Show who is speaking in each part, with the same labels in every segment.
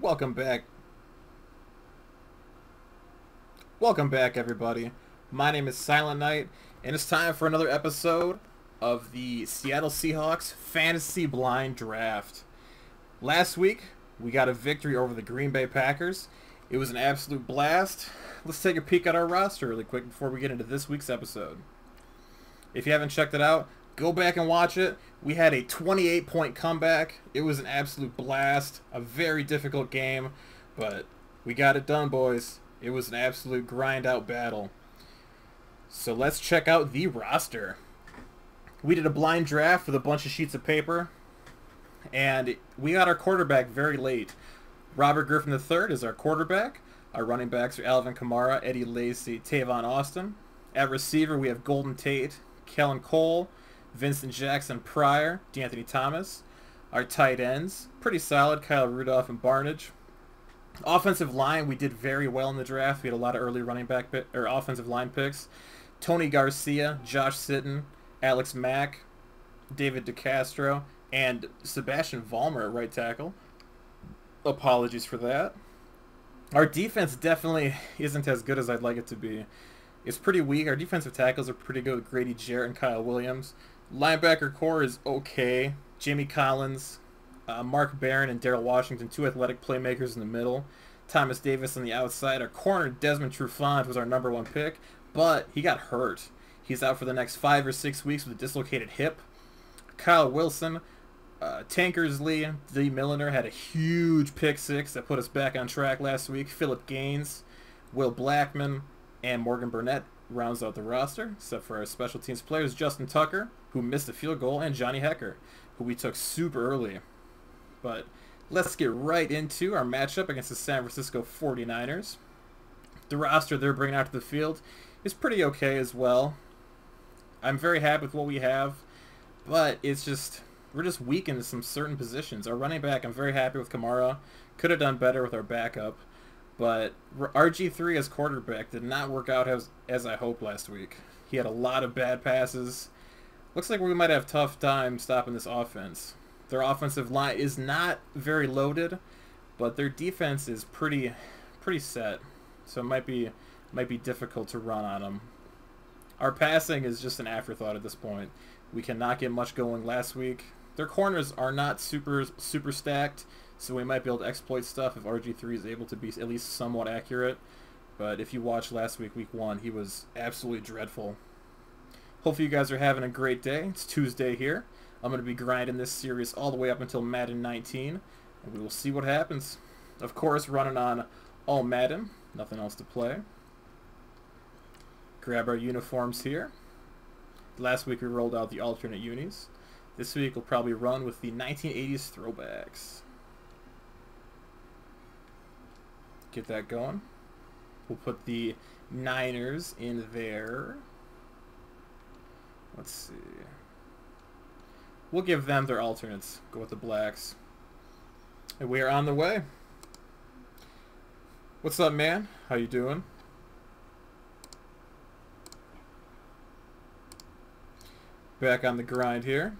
Speaker 1: Welcome back. Welcome back, everybody. My name is Silent Knight, and it's time for another episode of the Seattle Seahawks Fantasy Blind Draft. Last week, we got a victory over the Green Bay Packers. It was an absolute blast. Let's take a peek at our roster really quick before we get into this week's episode. If you haven't checked it out, go back and watch it. We had a 28-point comeback. It was an absolute blast. A very difficult game, but we got it done, boys. It was an absolute grind-out battle. So let's check out the roster. We did a blind draft with a bunch of sheets of paper, and we got our quarterback very late. Robert Griffin III is our quarterback. Our running backs are Alvin Kamara, Eddie Lacy, Tavon Austin. At receiver, we have Golden Tate, Kellen Cole, Vincent Jackson Pryor, D'Anthony Thomas. Our tight ends, pretty solid, Kyle Rudolph and Barnage. Offensive line, we did very well in the draft. We had a lot of early running back or offensive line picks. Tony Garcia, Josh Sitton, Alex Mack, David DeCastro, and Sebastian Vollmer at right tackle. Apologies for that. Our defense definitely isn't as good as I'd like it to be. It's pretty weak. Our defensive tackles are pretty good with Grady Jarrett and Kyle Williams. Linebacker core is okay. Jamie Collins, Mark Barron, and Darrell Washington, two athletic playmakers in the middle. Thomas Davis on the outside. Our corner, Desmond Trufant, was our #1 pick, but he got hurt. He's out for the next 5 or 6 weeks with a dislocated hip. Kyle Wilson, Tankersley, D. Milliner had a huge pick six that put us back on track last week. Philip Gaines, Will Blackman, and Morgan Burnett rounds out the roster, except for our special teams players, Justin Tucker, who missed a field goal, and Johnny Hecker, who we took super early. But let's get right into our matchup against the San Francisco 49ers. The roster they're bringing out to the field is pretty okay as well. I'm very happy with what we have, but it's just, we're just weak in some certain positions. Our running back, I'm very happy with Kamara. Could have done better with our backup. But RG3 as quarterback did not work out as I hoped last week. He had a lot of bad passes. Looks like we might have a tough time stopping this offense. Their offensive line is not very loaded, but their defense is pretty set. So it might be difficult to run on them. Our passing is just an afterthought at this point. We cannot get much going last week. Their corners are not super stacked, so we might be able to exploit stuff if RG3 is able to be at least somewhat accurate. But if you watched last week, week 1, he was absolutely dreadful. Hopefully you guys are having a great day. It's Tuesday here. I'm going to be grinding this series all the way up until Madden 19, and we will see what happens. Of course, running on all Madden, nothing else to play. Grab our uniforms here. Last week we rolled out the alternate unis. This week we'll probably run with the 1980s throwbacks. Get that going. We'll put the Niners in there. Let's see. We'll give them their alternates. Go with the blacks. And we are on the way. What's up, man? How you doing? Back on the grind here.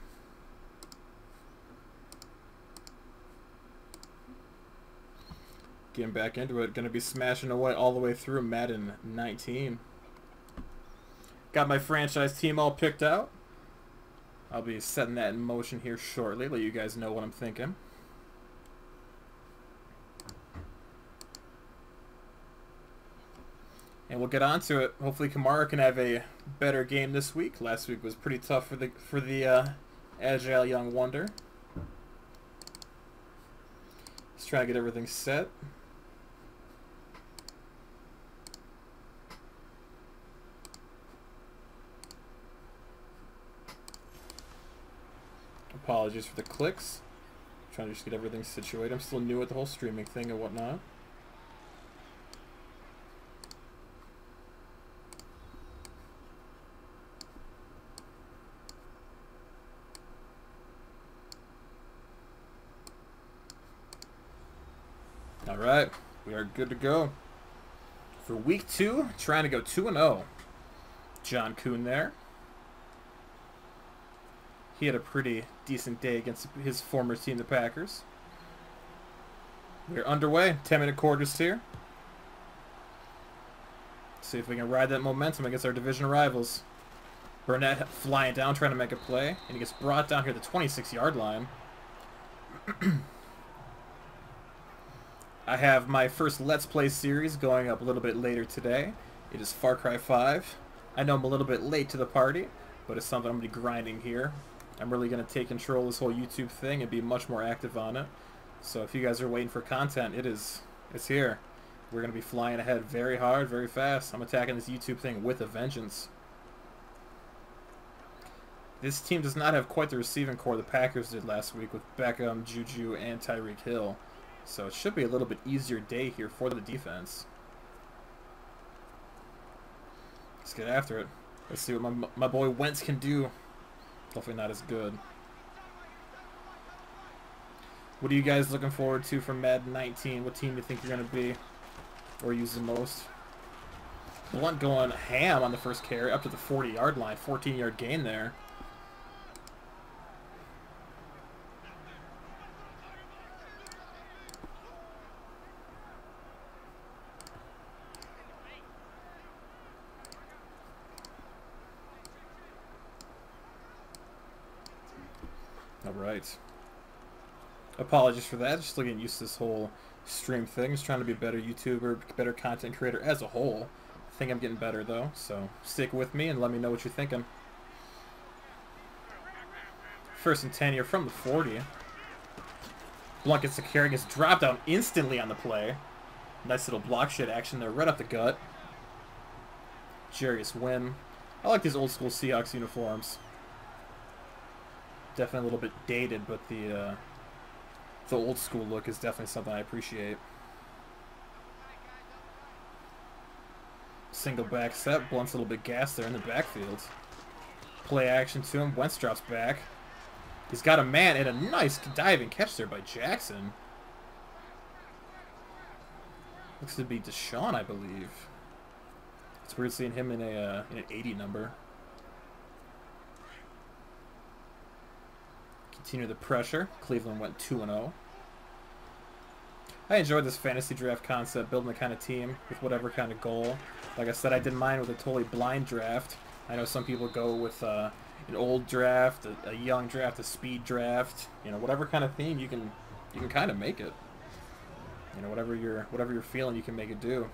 Speaker 1: Getting back into it. Going to be smashing away all the way through Madden 19. Got my franchise team all picked out. I'll be setting that in motion here shortly. Let you guys know what I'm thinking. And we'll get on to it. Hopefully Kamara can have a better game this week. Last week was pretty tough for the agile young wonder. Just trying to get everything set. Apologies for the clicks. Trying to just get everything situated. I'm still new at the whole streaming thing and whatnot. Alright, we are good to go. For week 2, trying to go 2-0. John Kuhn there. He had a pretty decent day against his former team, the Packers. We're underway. 10-minute quarters here. See if we can ride that momentum against our division rivals. Burnett flying down, trying to make a play, and he gets brought down here at the 26-yard line. I have my first Let's Play series going up a little bit later today. It is Far Cry 5. I know I'm a little bit late to the party, but it's something I'm going to be grinding here. I'm really going to take control of this whole YouTube thing and be much more active on it. So if you guys are waiting for content, it's here. We're going to be flying ahead very hard, very fast. I'm attacking this YouTube thing with a vengeance. This team does not have quite the receiving core the Packers did last week with Beckham, Juju, and Tyreek Hill. So it should be a little bit easier day here for the defense. Let's get after it. Let's see what my boy Wentz can do. Hopefully not as good. What are you guys looking forward to from Madden 19? What team do you think you're going to be or use the most? Blunt going ham on the first carry up to the 40-yard line. 14-yard gain there. Alright. Apologies for that. Just getting used to this whole stream thing. Just trying to be a better YouTuber, better content creator as a whole. I think I'm getting better though, so stick with me and let me know what you're thinking. First and 10 here from the 40. Blunt gets the carry, gets dropped down instantly on the play. Nice little block shit action there, right up the gut. Jarius Wynn. I like these old school Seahawks uniforms. Definitely a little bit dated, but the old school look is definitely something I appreciate. Single back set. Blunt's a little bit gassed there in the backfield. Play action to him. Wentz drops back. He's got a man and a nice diving catch there by Jackson. Looks to be Deshaun, I believe. It's weird seeing him in an 80 number. Continue the pressure. Cleveland went 2-0. I enjoyed this fantasy draft concept, building the kind of team with whatever kind of goal. Like I said, I did mine with a totally blind draft. I know some people go with an old draft, a young draft, a speed draft. You know, whatever kind of theme you can kind of make it. You know, whatever you're feeling, you can make it do.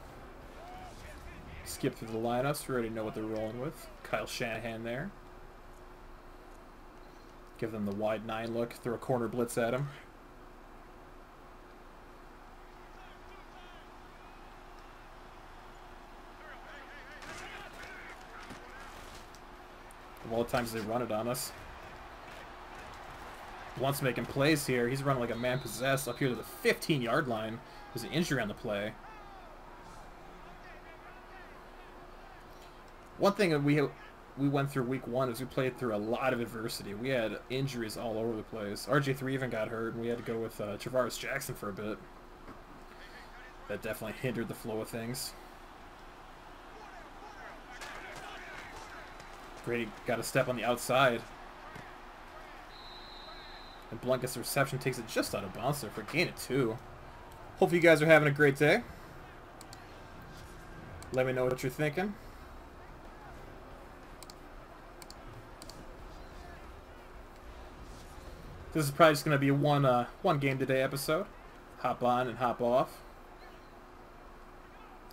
Speaker 1: Skip through the lineups. We already know what they're rolling with. Kyle Shanahan there. Give them the wide 9 look. Throw a corner blitz at him. Of all the times they run it on us. Blunt's making plays here. He's running like a man possessed up here to the 15-yard line. There's an injury on the play. One thing that we went through week 1 is we played through a lot of adversity. We had injuries all over the place. RJ3 even got hurt, and we had to go with Travaris Jackson for a bit. That definitely hindered the flow of things. Brady got a step on the outside. And Blunt gets the reception, takes it just out of bounds there for a gain of 2. Hopefully you guys are having a great day. Let me know what you're thinking. This is probably just going to be a one game today episode. Hop on and hop off.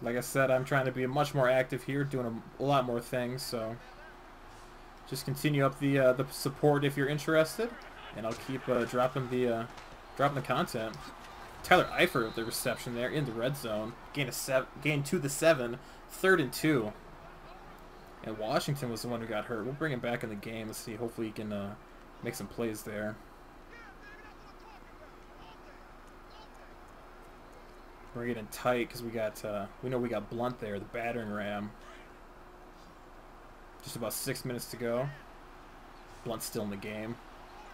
Speaker 1: Like I said, I'm trying to be much more active here, doing a lot more things, so just continue up the support if you're interested, and I'll keep dropping the content. Tyler Eifert with the reception there in the red zone. Gain to the 7, 3rd and 2. And Washington was the one who got hurt. We'll bring him back in the game. Let's see. Hopefully he can make some plays there. We're getting tight because we know we got Blunt there, the battering ram. Just about 6 minutes to go. Blunt's still in the game.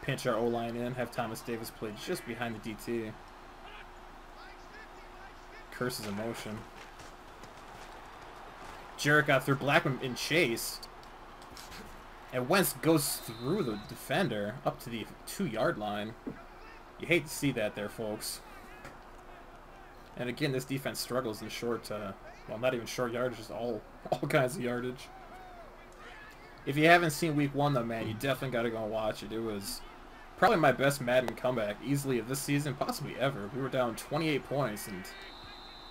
Speaker 1: Pinch our O-line in. Have Thomas Davis play just behind the DT. Curses in motion. Jarrett got through Blackman in chase. And Wentz goes through the defender up to the 2-yard line. You hate to see that there, folks. And again, this defense struggles in short, well, not even short yardage, just all kinds of yardage. If you haven't seen Week 1, though, man, you definitely got to go and watch it. It was probably my best Madden comeback, easily, of this season, possibly ever. We were down 28 points, and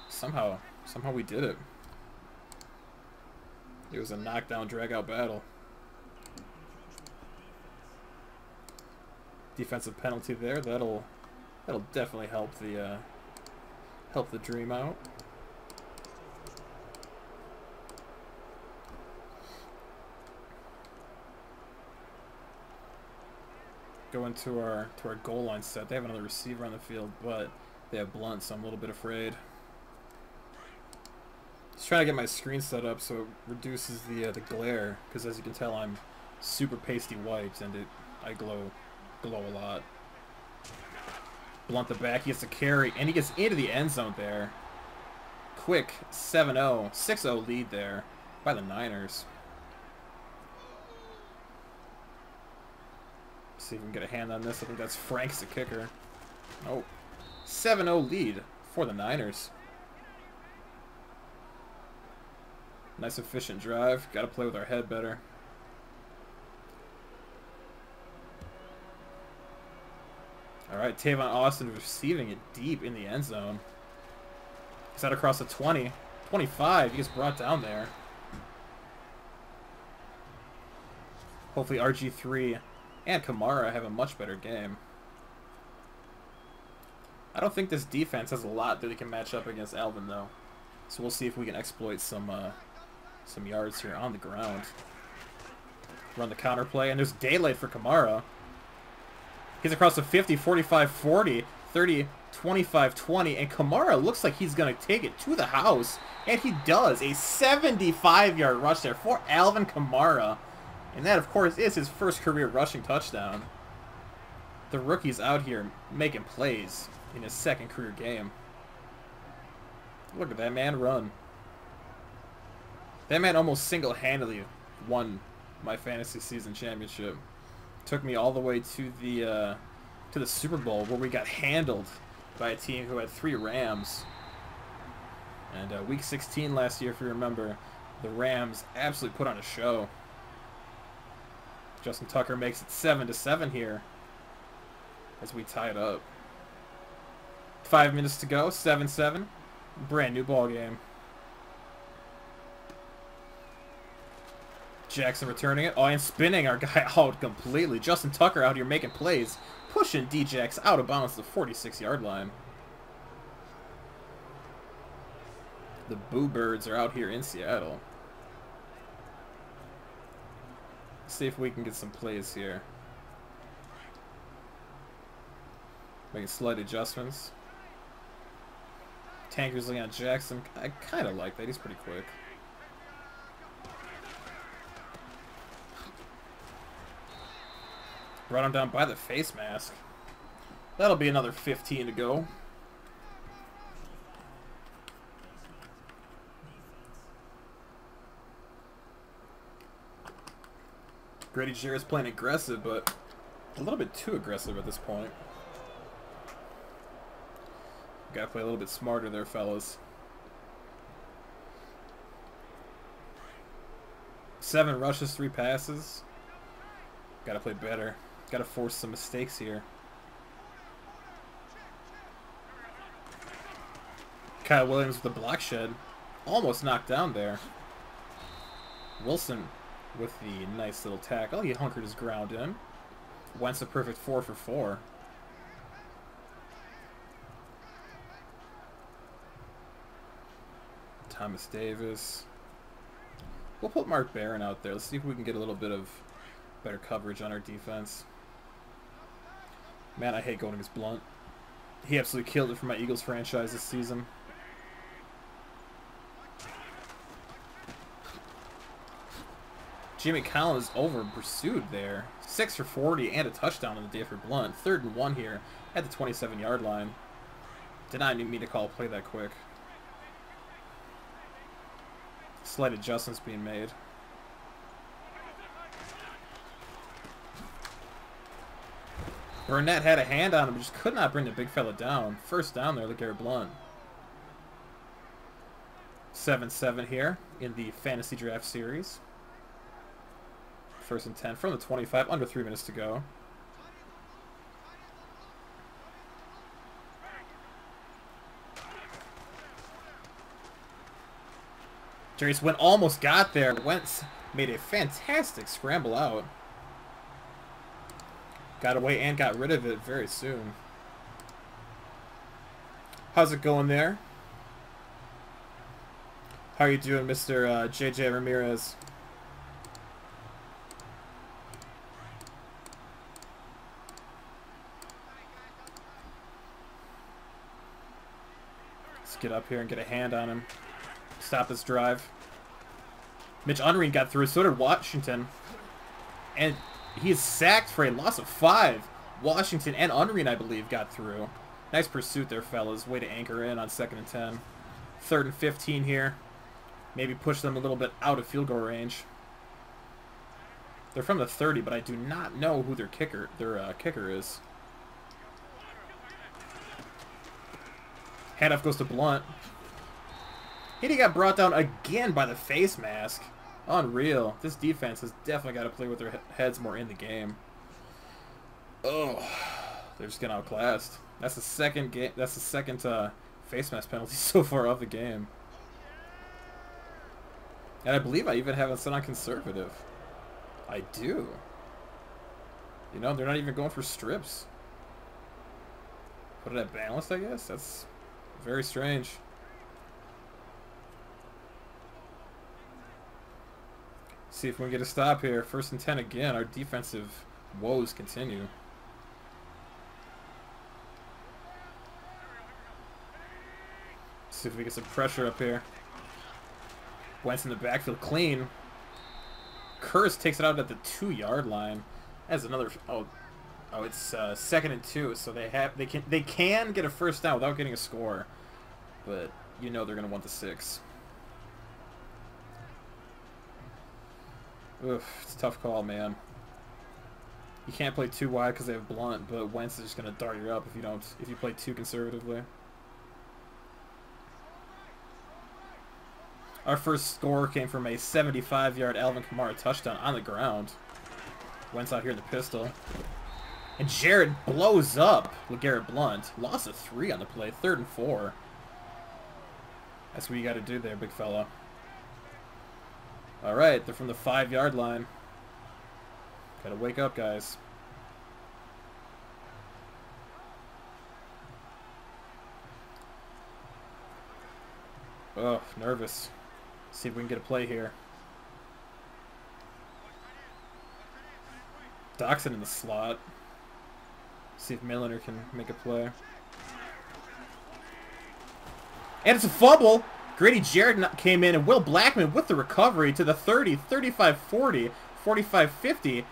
Speaker 1: somehow we did it. It was a knockdown, drag-out battle. Defensive penalty there. That'll definitely help the dream out. Go into our goal line set. They have another receiver on the field, but they have Blunt, so I'm a little bit afraid. Just trying to get my screen set up so it reduces the glare, because as you can tell, I'm super pasty white, and I glow a lot. Blunt the back, he gets a carry, and he gets into the end zone there. Quick 7-0, 6-0 lead there by the Niners. See if we can get a hand on this. I think that's Frank's the kicker. Oh, 7-0 lead for the Niners. Nice efficient drive. Got to play with our head better. All right, Tavon Austin receiving it deep in the end zone. He's out across the 20, 25. He gets brought down there. Hopefully RG3 and Kamara have a much better game. I don't think this defense has a lot that they can match up against Alvin, though. So we'll see if we can exploit some yards here on the ground. Run the counter play, and there's daylight for Kamara. He's across the 50, 45, 40, 30, 25, 20, and Kamara looks like he's going to take it to the house, and he does. A 75-yard rush there for Alvin Kamara, and that, of course, is his first career rushing touchdown. The rookie's out here making plays in his second career game. Look at that man run. That man almost single-handedly won my fantasy season championship. Took me all the way to the Super Bowl, where we got handled by a team who had 3 Rams. And Week 16 last year, if you remember, the Rams absolutely put on a show. Justin Tucker makes it 7-7 here as we tie it up. 5 minutes to go, 7-7. Brand new ball game. Jackson returning it. Oh, and spinning our guy out completely. Justin Tucker out here making plays. Pushing D-Jax out of bounds to the 46-yard line. The Boo Birds are out here in Seattle. Let's see if we can get some plays here. Making slight adjustments. Tankers on Jackson. I kind of like that. He's pretty quick. Brought him down by the face mask. That'll be another 15 to go. Grady Jarrett's playing aggressive, but a little bit too aggressive at this point. Gotta play a little bit smarter there, fellas. 7 rushes, 3 passes. Gotta play better. Gotta force some mistakes here. Kyle Williams with the block shed. Almost knocked down there. Wilson with the nice little tackle. He hunkered his ground in. Wentz a perfect 4 for 4. Thomas Davis. We'll put Mark Barron out there. Let's see if we can get a little bit of better coverage on our defense. Man, I hate going against Blunt. He absolutely killed it for my Eagles franchise this season. Jimmy Collins over pursued there. 6 for 40 and a touchdown on the day for Blunt. 3rd and 1 here at the 27-yard line. Did not need me to call a play that quick. Slight adjustments being made. Burnett had a hand on him, but just could not bring the big fella down. First down there, LeGarrette Blunt. 7-7 here in the Fantasy Draft Series. First and 10 from the 25, under 3 minutes to go. Jace Wynn almost got there. Wentz made a fantastic scramble out. Got away and got rid of it very soon. How's it going there? How are you doing, Mr. JJ Ramirez? Let's get up here and get a hand on him. Stop this drive. Mitch Unrein got through, so did Washington. And he is sacked for a loss of 5. Washington and Unrein, I believe, got through. Nice pursuit there, fellas. Way to anchor in on 2nd and 10. 3rd and 15 here. Maybe push them a little bit out of field goal range. They're from the 30, but I do not know who their kicker is. Handoff goes to Blunt. And he got brought down again by the face mask. Unreal. This defense has definitely got to play with their heads more in the game. Oh, they're just getting outclassed. That's the second game. That's the second face mask penalty so far of the game. And I believe I even have it set on conservative. I do. You know, they're not even going for strips. Put it at balanced, I guess. That's very strange. See if we can get a stop here. 1st and 10 again. Our defensive woes continue. See if we get some pressure up here. Wentz in the backfield clean. Curse takes it out at the 2-yard line. That's another. Oh, it's 2nd and 2. So they can get a first down without getting a score, but you know they're gonna want the 6. Oof, it's a tough call, man. You can't play too wide because they have Blunt, but Wentz is just gonna dart you up if you play too conservatively. Our first score came from a 75-yard Alvin Kamara touchdown on the ground. Wentz out here in the pistol. And Jared blows up LeGarrette Blunt. Loss of 3 on the play. 3rd and 4. That's what you got to do there, big fella. All right, they're from the 5-yard line. Got to wake up, guys. Oh, nervous. See if we can get a play here. Doxson in the slot. See if Milliner can make a play. And it's a fumble. Grady Jarrett came in, and Will Blackman with the recovery to the 30, 35-40, 45-50.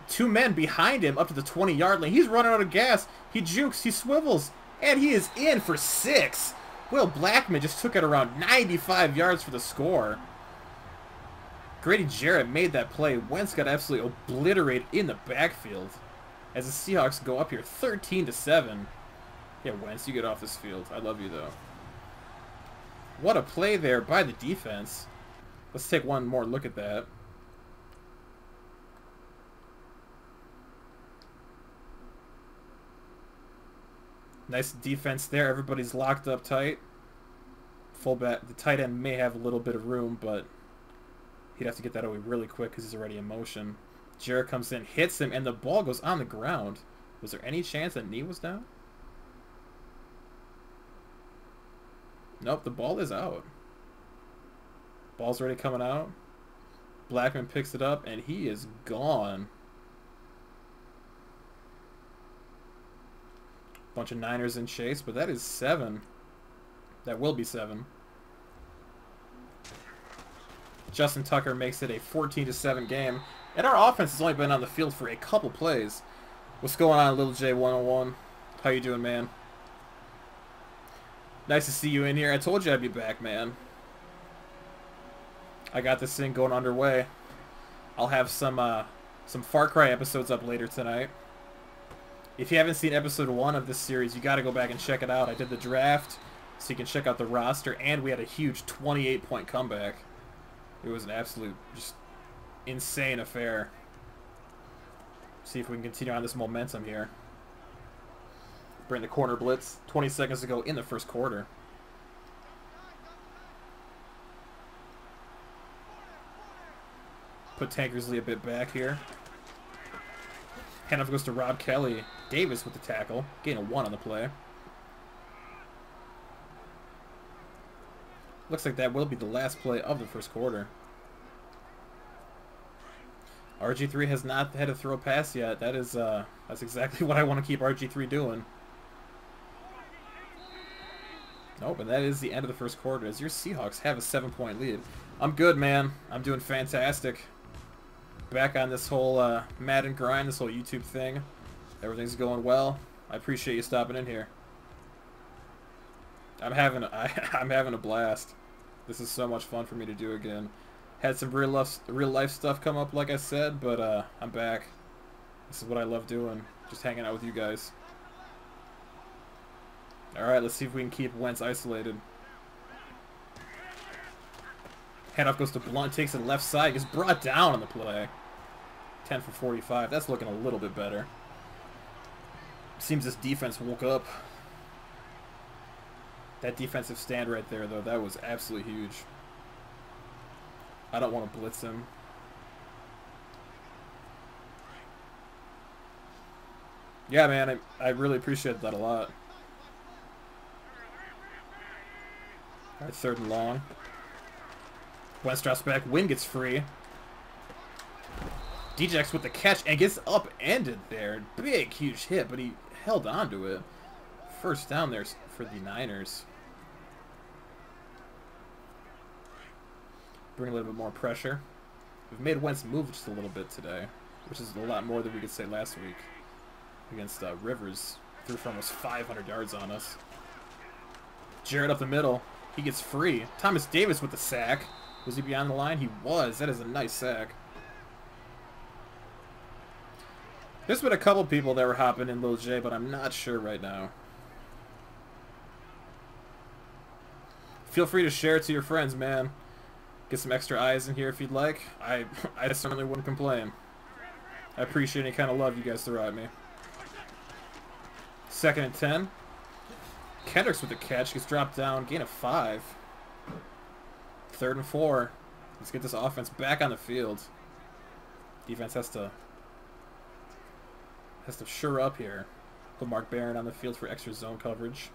Speaker 1: 2 men behind him up to the 20-yard line. He's running out of gas. He jukes. He swivels. And he is in for 6. Will Blackman just took it around 95 yards for the score. Grady Jarrett made that play. Wentz got absolutely obliterated in the backfield as the Seahawks go up here 13-7. Yeah, Wentz, you get off this field. I love you, though. What a play there by the defense. Let's take one more look at that. Nice defense there. Everybody's locked up tight. Fullback, the tight end may have a little bit of room, but he'd have to get that away really quick because he's already in motion. Jarrett comes in, hits him, and the ball goes on the ground. Was there any chance that knee was down? Nope, the ball is out. Ball's already coming out. Blackman picks it up, and he is gone. Bunch of Niners in chase, but that is 7. That will be 7. Justin Tucker makes it a 14-7 game. And our offense has only been on the field for a couple plays. What's going on, Little J101? How you doing, man? Nice to see you in here. I told you I'd be back, man. I got this thing going underway. I'll have some Far Cry episodes up later tonight. If you haven't seen episode 1 of this series, you got to go back and check it out. I did the draft, So you can check out the roster, and we had a huge 28-point comeback. It was an absolute, just insane affair. See if we can continue on this momentum here. Bring the corner blitz. 20 seconds to go in the first quarter. Put Tankersley a bit back here. Handoff goes to Rob Kelly. Davis with the tackle. Gain a 1 on the play. Looks like that will be the last play of the first quarter. RG3 has not had to throw a pass yet. That is, that's exactly what I want to keep RG3 doing. Nope, and that is the end of the first quarter as your Seahawks have a 7-point lead. I'm good, man. I'm doing fantastic. Back on this whole Madden grind, this whole YouTube thing. Everything's going well. I appreciate you stopping in here. I'm having a blast. This is so much fun for me to do again. Had some real life stuff come up, like I said, but I'm back. This is what I love doing, just hanging out with you guys. Alright, let's see if we can keep Wentz isolated. Handoff goes to Blunt, takes it left side, gets brought down on the play. 10 for 45. That's looking a little bit better. Seems this defense woke up. That defensive stand right there, though, that was absolutely huge. I don't want to blitz him. Yeah, man, I really appreciate that a lot. Alright, 3rd and long. Wentz drops back. Wynn gets free. Djax with the catch and gets upended there. Big, huge hit, but he held on to it. First down there for the Niners. Bring a little bit more pressure. We've made Wentz move just a little bit today, which is a lot more than we could say last week. Against Rivers. Threw for almost 500 yards on us. Jarrett up the middle. He gets free. Thomas Davis with the sack. Was he beyond the line? He was. That is a nice sack. There's been a couple people that were hopping in Lil J, but I'm not sure right now. Feel free to share it to your friends, man. Get some extra eyes in here if you'd like. I certainly wouldn't complain. I appreciate any kind of love you guys throw at me. 2nd and 10. Kendricks with the catch, gets dropped down, gain of 5. 3rd and 4. Let's get this offense back on the field. Defense has to sure up here. Put Mark Barron on the field for extra zone coverage.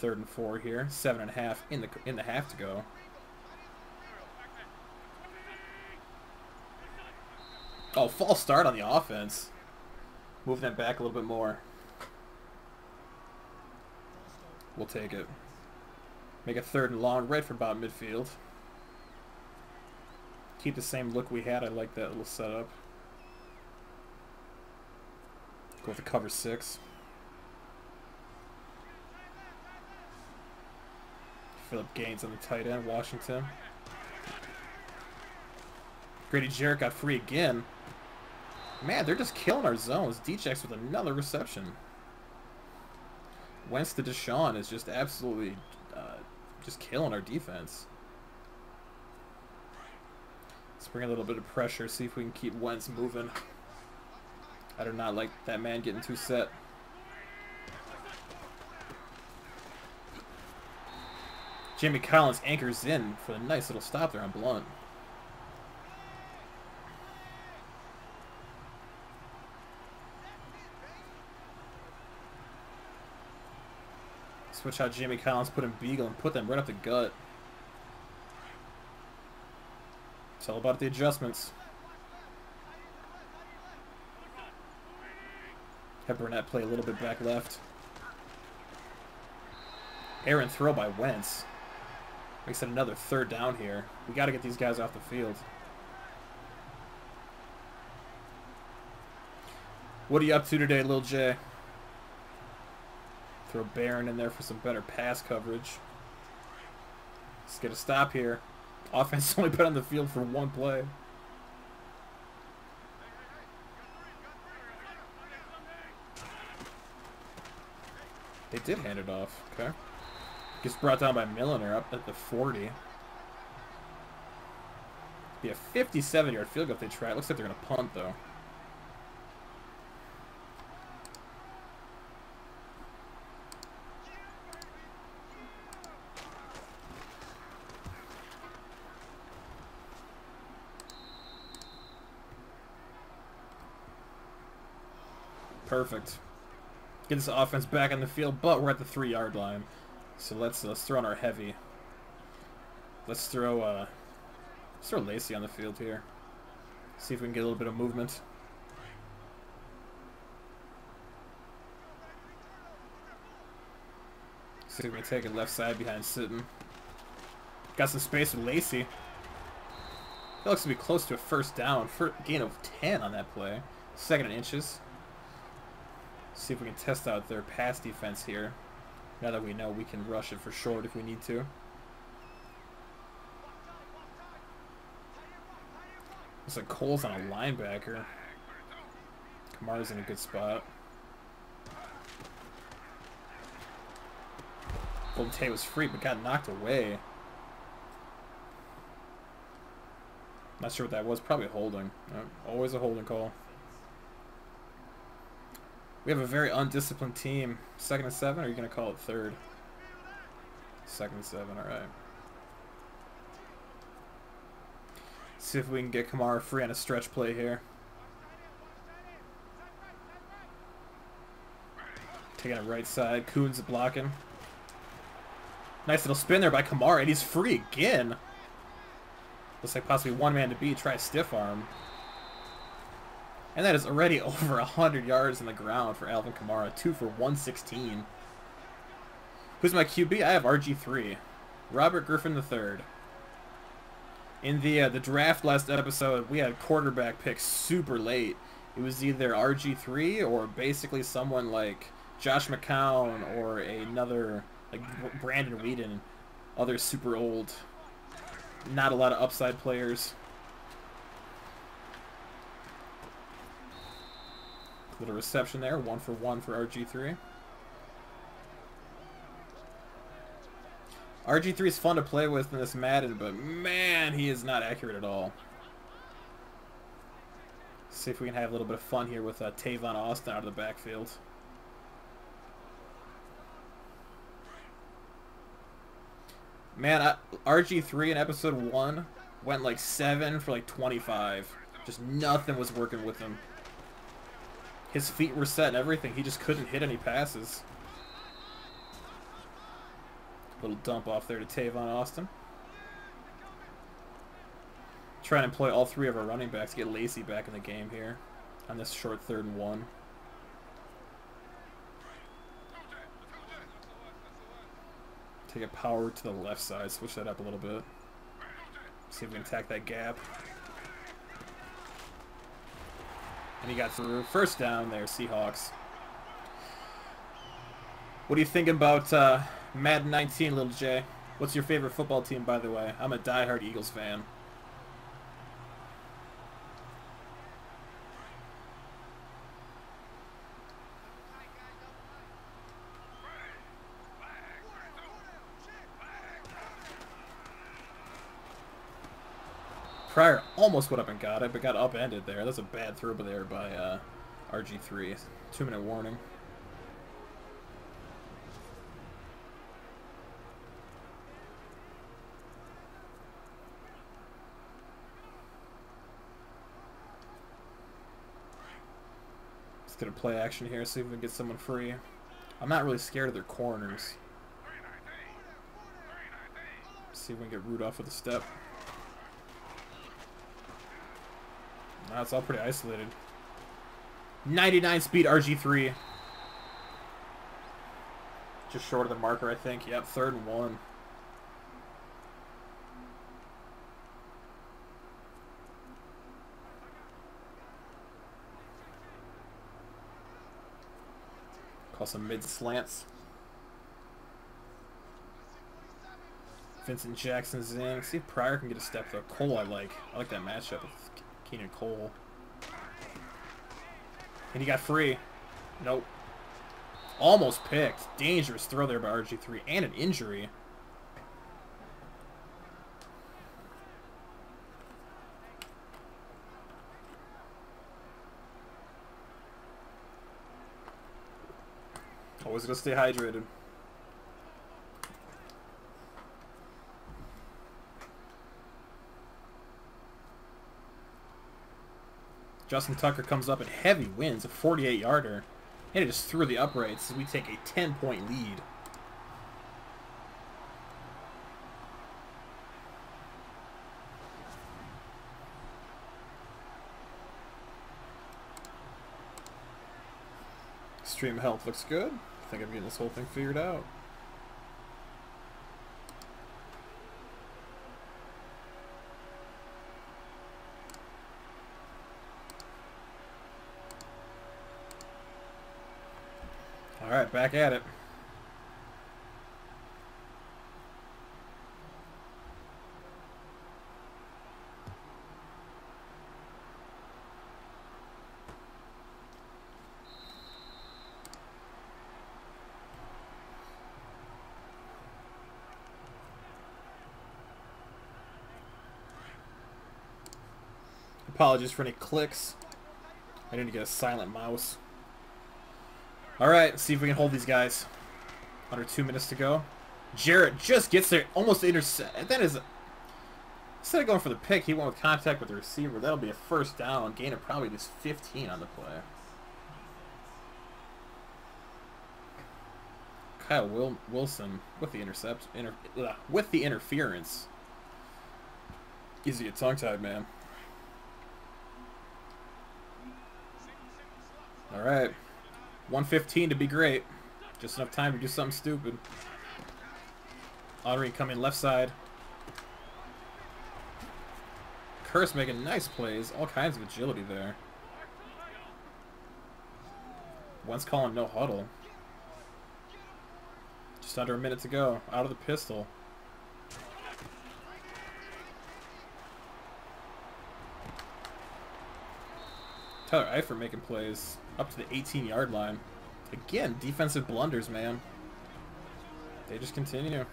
Speaker 1: 3rd and 4 here. 7.5 in the half to go. Oh, false start on the offense. Move them back a little bit more. We'll take it. Make a 3rd and long right for about midfield. Keep the same look we had. I like that little setup. Go with the cover 6. Phillip Gaines on the tight end, Washington. Grady Jarrett got free again. Man, they're just killing our zones. Djax with another reception. Wentz to Deshaun is just absolutely just killing our defense. Let's bring a little bit of pressure, see if we can keep Wentz moving. I do not like that man getting too set. Jamie Collins anchors in for a nice little stop there on Blunt. Switch out Jamie Collins, put in Beagle, and put them right up the gut. It's all about the adjustments. Have Burnett play a little bit back left. Aaron throw by Wentz. Makes it another 3rd down here. We got to get these guys off the field. What are you up to today, Lil J? Throw Barron in there for some better pass coverage. Let's get a stop here. Offense only been on the field for 1 play. They did hand it off. Okay. Gets brought down by Milliner up at the 40. Be a 57-yard field goal if they try. It looks like they're going to punt, though. Perfect. Get this offense back on the field, but we're at the 3-yard line. So let's throw on our heavy. Let's throw Lacey on the field here. See if we can get a little bit of movement. See if we can take it left side behind Sitton. Got some space with Lacey. That looks to be close to a first down. Gain of 10 on that play. 2nd and inches. See if we can test out their pass defense here. Now that we know we can rush it for short if we need to. Looks like Cole's on a linebacker. Kamara's in a good spot. Golden Tate was free but got knocked away. Not sure what that was. Probably holding. Always a holding call. We have a very undisciplined team. 2nd and 7, or are you going to call it 3rd? 2nd and 7, alright. See if we can get Kamara free on a stretch play here. Taking it right side. Coons blocking. Nice little spin there by Kamara, and he's free again. Looks like possibly one man to beat. Try a stiff arm. And that is already over 100 yards on the ground for Alvin Kamara. 2 for 116. Who's my QB? I have RG3. Robert Griffin III. In the draft last episode, we had quarterback picks super late. It was either RG3 or basically someone like Josh McCown or another like Brandon Whedon. Other super old, not a lot of upside players. Little reception there, 1 for 1 for RG3. RG3 is fun to play with in this Madden, but man, he is not accurate at all. See if we can have a little bit of fun here with Tavon Austin out of the backfield. Man, RG3 in episode 1 went like 7 for like 25. Just nothing was working with him. His feet were set and everything. He just couldn't hit any passes. Little dump off there to Tavon Austin. Try and employ all 3 of our running backs. Get Lacey back in the game here on this short 3rd and 1. Take a power to the left side. Switch that up a little bit. See if we can attack that gap. And he got through. First down there, Seahawks. What are you thinking about Madden 19, little J? What's your favorite football team, by the way? I'm a diehard Eagles fan. Pryor almost went up and got it, but got upended there. That's a bad throw there by RG3. 2-minute warning. Let's get a play action here, see if we can get someone free. I'm not really scared of their corners. See if we can get Rudolph with a step. No, it's all pretty isolated. 99 speed RG3. Just short of the marker, I think. Yep, 3rd and 1. Call some mid slants. Vincent Jackson's in. See if Pryor can get a step though. Cole I like. I like that matchup with Keenan Cole. And he got free. Nope. Almost picked. Dangerous throw there by RG3 and an injury. Always gonna stay hydrated. Justin Tucker comes up and heavy wins, a 48-yarder. And it just threw the uprights as we take a 10-point lead. Stream health looks good. I think I'm getting this whole thing figured out. Alright, back at it. Apologies for any clicks. I need to get a silent mouse. Alright, let's see if we can hold these guys. Under 2 minutes to go. Jarrett just gets there, almost intercept. That is, instead of going for the pick, he went with contact with the receiver. That'll be a first down. Gain of probably just 15 on the play. Kyle Wilson with the with the interference. Easy to tongue-tied, man. Alright. 1:15 to be great. Just enough time to do something stupid. Henry coming left side. Curse making nice plays. All kinds of agility there. One's calling no huddle. Just under a minute to go. Out of the pistol. Tyler Eifert making plays up to the 18-yard line. Again, defensive blunders, man. They just continue. I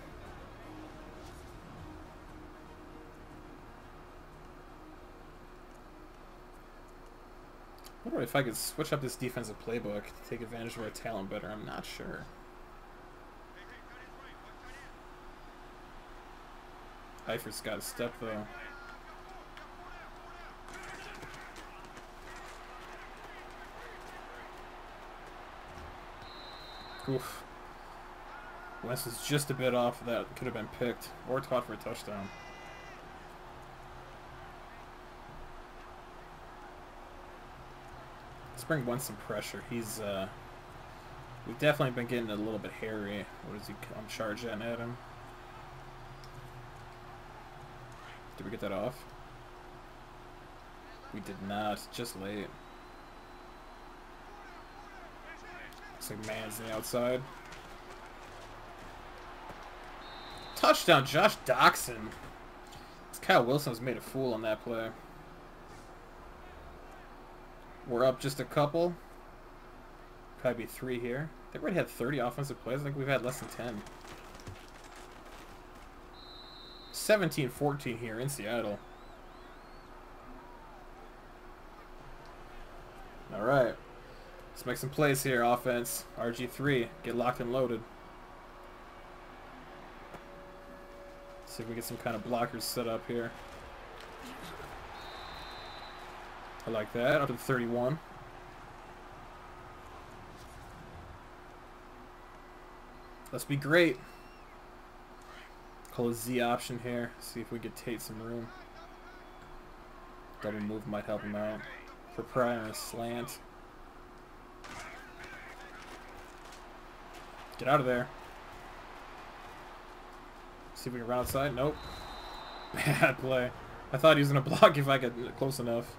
Speaker 1: wonder if I could switch up this defensive playbook to take advantage of our talent better. I'm not sure. Eifert's got a step, though. Oof. West is just a bit off of that. Could have been picked or caught for a touchdown. Let's bring Wentz some pressure. He's we've definitely been getting a little bit hairy. What is he on charge at him? Did we get that off? We did not. Just late. Looks like man's on the outside. Touchdown, Josh Doxson. This Kyle Wilson's made a fool on that play. We're up just a couple. Probably 3 here. I think we had 30 offensive plays. I think we've had less than 10. 17-14 here in Seattle. All right. Let's make some plays here, offense. RG3, get locked and loaded. See if we get some kind of blockers set up here. I like that. Up to 31. Let's be great. Call a Z option here. See if we get Tate some room. Double move might help him out. For Pryor and a slant. Get out of there. See if we can round side. Nope. Bad play. I thought he was going to block if I got close enough.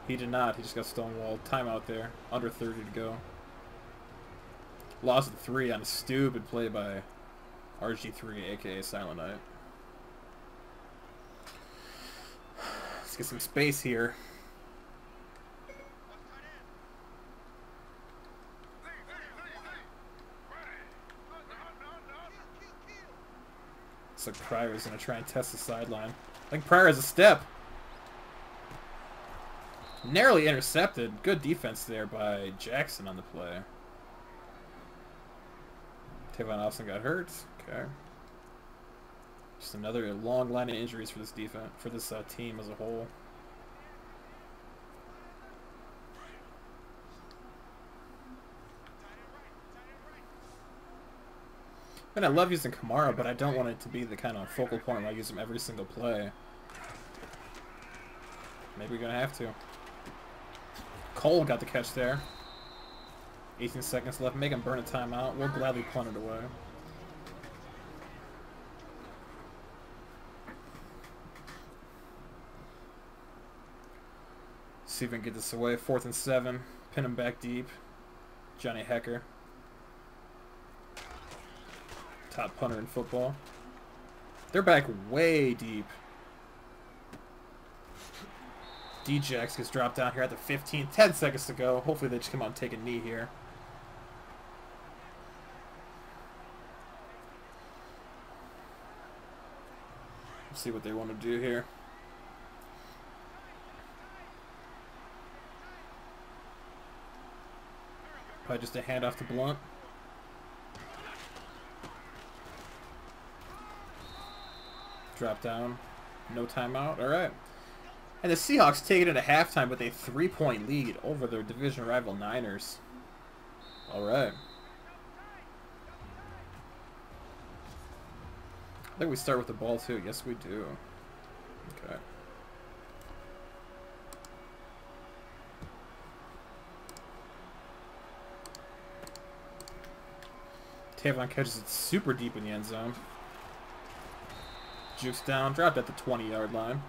Speaker 1: He did not. He just got stonewalled. Timeout there. Under 30 to go. Lost the 3 on a stupid play by RG3, a.k.a. Silent Night. Let's get some space here. Looks like Pryor's going to try and test the sideline. I think Pryor has a step. Narrowly intercepted. Good defense there by Jackson on the play. Tavon Austin got hurt. Okay. Just another long line of injuries for this defense, for this team as a whole. And I love using Kamara, but I don't want it to be the kind of focal point where I use him every single play. Maybe we're going to have to. Cole got the catch there. 18 seconds left. Make him burn a timeout. We'll gladly punt it away. See if we can get this away. 4th and 7. Pin him back deep. Johnny Hecker. Top punter in football. They're back way deep. D-Jax gets dropped down here at the 15. 10 seconds to go. Hopefully they just come out and take a knee here. Let's see what they want to do here. Probably just a handoff to Blunt. Drop down. No timeout. All right. And the Seahawks take it into halftime with a 3-point lead over their division rival Niners. All right. I think we start with the ball, too. Yes, we do. Okay. Tavon catches it super deep in the end zone. Jukes down, dropped at the 20-yard line.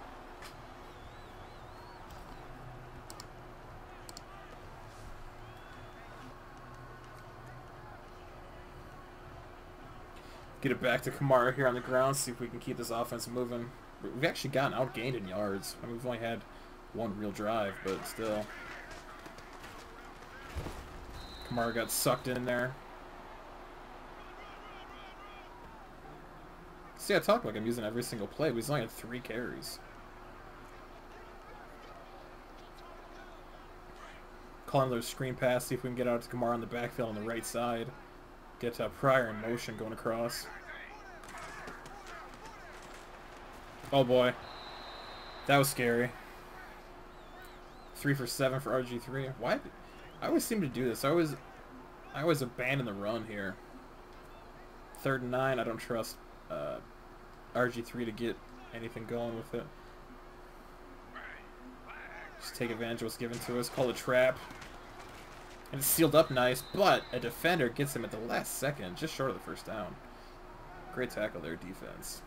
Speaker 1: Get it back to Kamara here on the ground, see if we can keep this offense moving. We've actually gotten outgained in yards. I mean, we've only had one real drive, but still. Kamara got sucked in there. See, I talk like I'm using every single play, but he's only had 3 carries. Calling another screen pass, see if we can get out to Kamara on the backfield on the right side. Get Pryor in motion going across. Oh boy. That was scary. 3 for 7 for RG3. Why? I always seem to do this. I always abandon the run here. 3rd and 9. I don't trust RG3 to get anything going with it. Just take advantage of what's given to us. Call a trap. And it's sealed up nice, but a defender gets him at the last second, just short of the first down. Great tackle there, defense.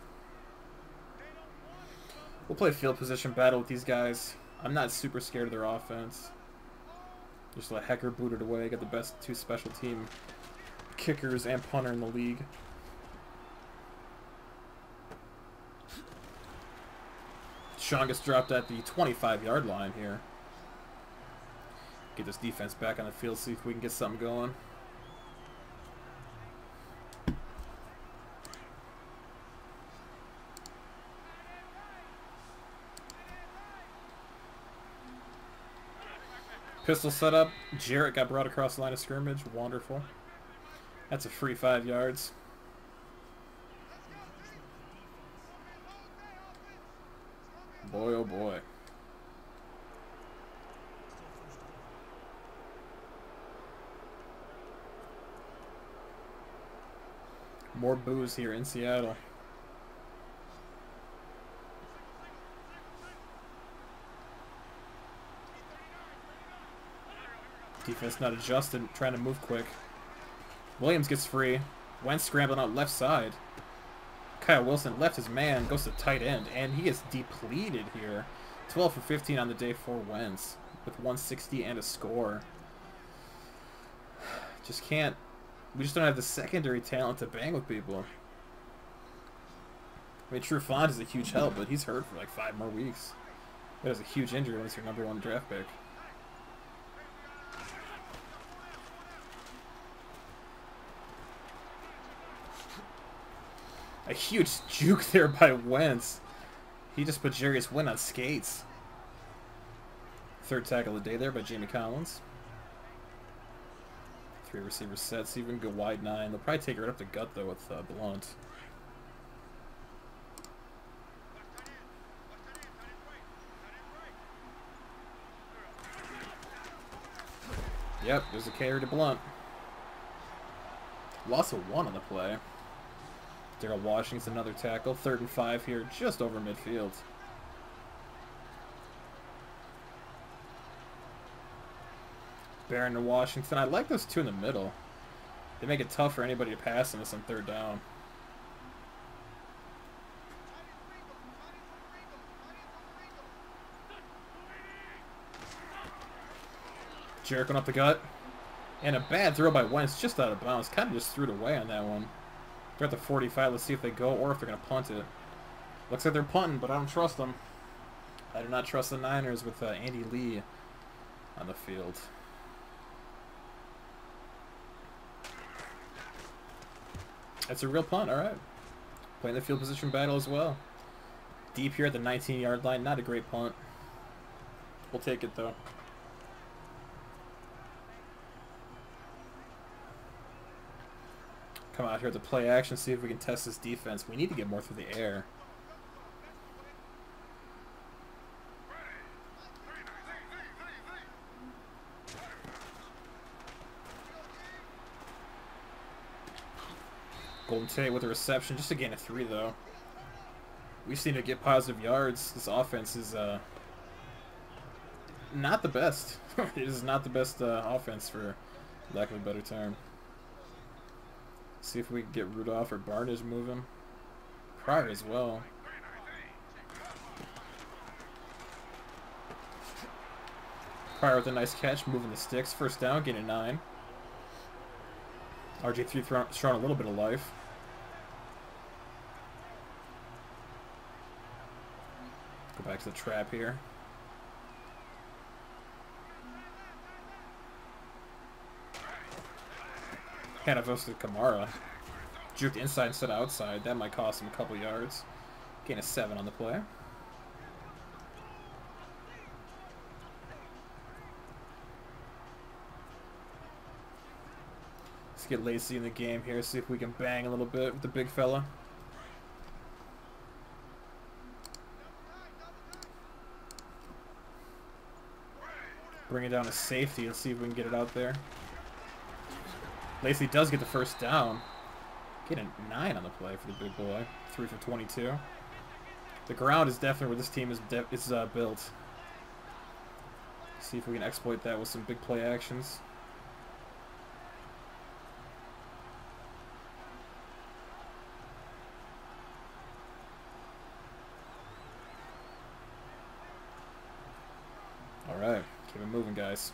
Speaker 1: We'll play field position battle with these guys. I'm not super scared of their offense. Just let Hecker boot it away. Got the best 2 special team kickers and punter in the league. Sean gets dropped at the 25-yard line here. Get this defense back on the field, see if we can get something going. Pistol set up. Jarrett got brought across the line of scrimmage. Wonderful. That's a free 5 yards. Boy, oh boy. More boos here in Seattle. Defense not adjusted, trying to move quick. Williams gets free. Wentz scrambling out left side. Kyle Wilson left his man, goes to tight end, and he gets depleted here. 12 for 15 on the day for Wentz with 160 and a score. Just can't. We just don't have the secondary talent to bang with people. I mean, Trufant is a huge help, but he's hurt for like 5 more weeks. That is a huge injury when it's your #1 draft pick. A huge juke there by Wentz. He just put Jarius Wynn on skates. Third tackle of the day there by Jamie Collins. 3 receiver set. See if we can go wide 9. They'll probably take it right up the gut, though, with Blunt. Yep, there's a carry to Blunt. Loss of 1 on the play. Daryl Washington's another tackle. 3rd and 5 here, just over midfield. Barron and Washington. I like those 2 in the middle. They make it tough for anybody to pass on this on 3rd down. Jerking up the gut. And a bad throw by Wentz, just out of bounds. Kind of just threw it away on that one. They're at the 45. Let's see if they go or if they're going to punt it. Looks like they're punting, but I don't trust them. I do not trust the Niners with Andy Lee on the field. That's a real punt, all right. Playing the field position battle as well. Deep here at the 19-yard line. Not a great punt. We'll take it, though. Come out here to play action, see if we can test this defense. We need to get more through the air. Golden Tate with a reception, just to gain a 3, though. We just need to get positive yards. This offense is not the best. It is not the best offense, for lack of a better term. See if we can get Rudolph or Barnage moving. Pryor as well. Pryor with a nice catch, moving the sticks. 1st down, getting 9. RG3 throwing a little bit of life. Go back to the trap here. Kind of goes to Kamara. Juked inside instead of outside. That might cost him a couple yards. Gain a 7 on the play. Let's get Lacey in the game here. See if we can bang a little bit with the big fella. Bring it down to safety. Let's see if we can get it out there. Lacey does get the 1st down. Get a 9 on the play for the big boy. 3 for 22. The ground is definitely where this team is built. See if we can exploit that with some big play actions. Alright, keep it moving, guys.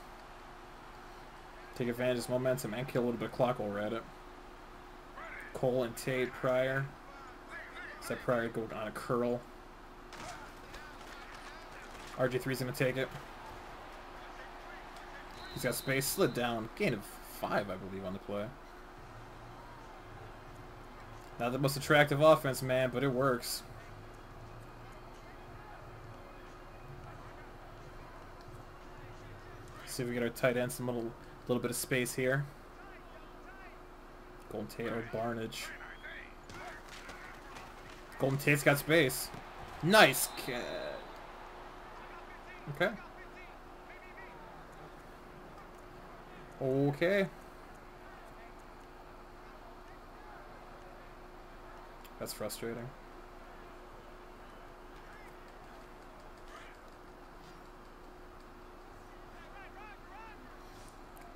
Speaker 1: Take advantage of this momentum and kill a little bit of clock while we're at it. Cole and Tate, Pryor. Is that Pryor going on a curl? RG3's going to take it. He's got space. Slid down. Gain of 5, I believe, on the play. Not the most attractive offense, man, but it works. See if we get our tight end some little bit of space here. Golden Tate or Barnage. Golden Tate's got space. Nice catch. Okay. Okay. That's frustrating.